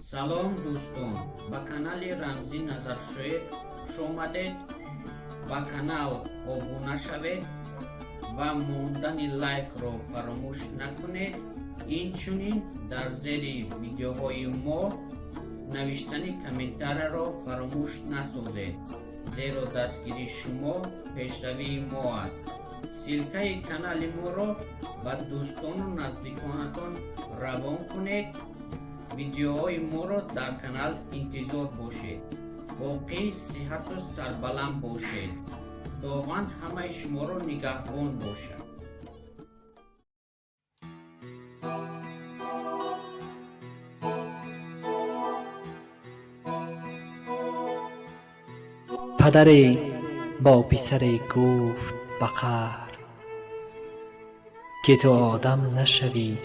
салом дӯстон, ба канали Рамзи Назаршоев хуш омадед. ба канал обуна шавед ва мондани лайкро фаромӯш накунед. инчунин дар зери видеоҳои мо навиштани комментарияро фаромӯш насозед, зеро дастгири шумо пешравии мо аст. силкаи канали моро ба дӯстону наздиконатон равон кунед. видеоҳои моро дар канал интизор бошед. боқӣ сиҳату сарбаланд бошед. худованд ҳамаи шуморо нигаҳбон бошад. پدری با پسری گفت به قهر که تو آدم نشوی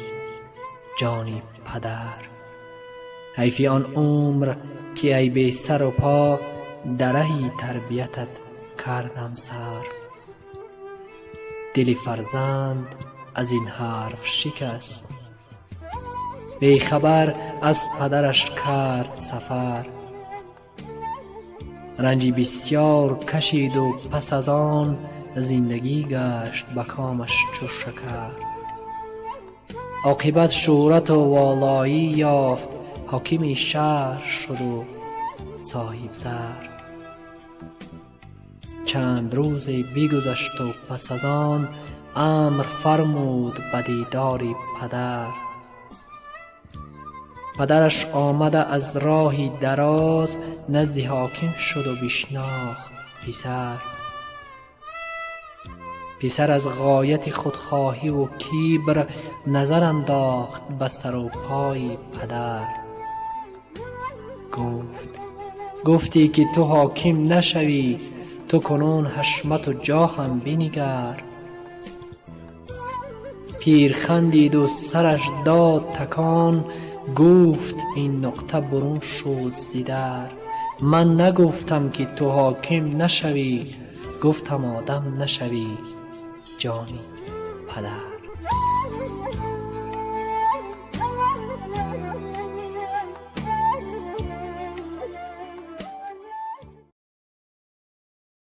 جانی پدر. حیفی آن عمر که ای بی سر و پا در ره تربیتت کردم سر. دل فرزند از این حرف شکست، بی خبر از پدرش کرد سفر. رنجی بسیار کشید و پس از آن زندگی گشت به کامش چو شکر. عاقبت شهرت و والایی یافت، حاکم شهر شد و صاحب زر. چند روزی بگذشت و پس از آن امر فرمود به دیدار پدر. پدرش آمده از راهی دراز، نزد حاکم شد و بشناخت پسر. پسر از غایت خودخواهی و کبر نظر انداخت به سر و پای پدر. گفتی که تو حاکم نشوی، تو کنون حشمت و جاهم بنگر. پیر خندید و سرش داد تکان، گفت این نقطه برون شد ز در. من نگفتم که تو حاکم نشوی، گفتم آدم نشوی جانی پدر.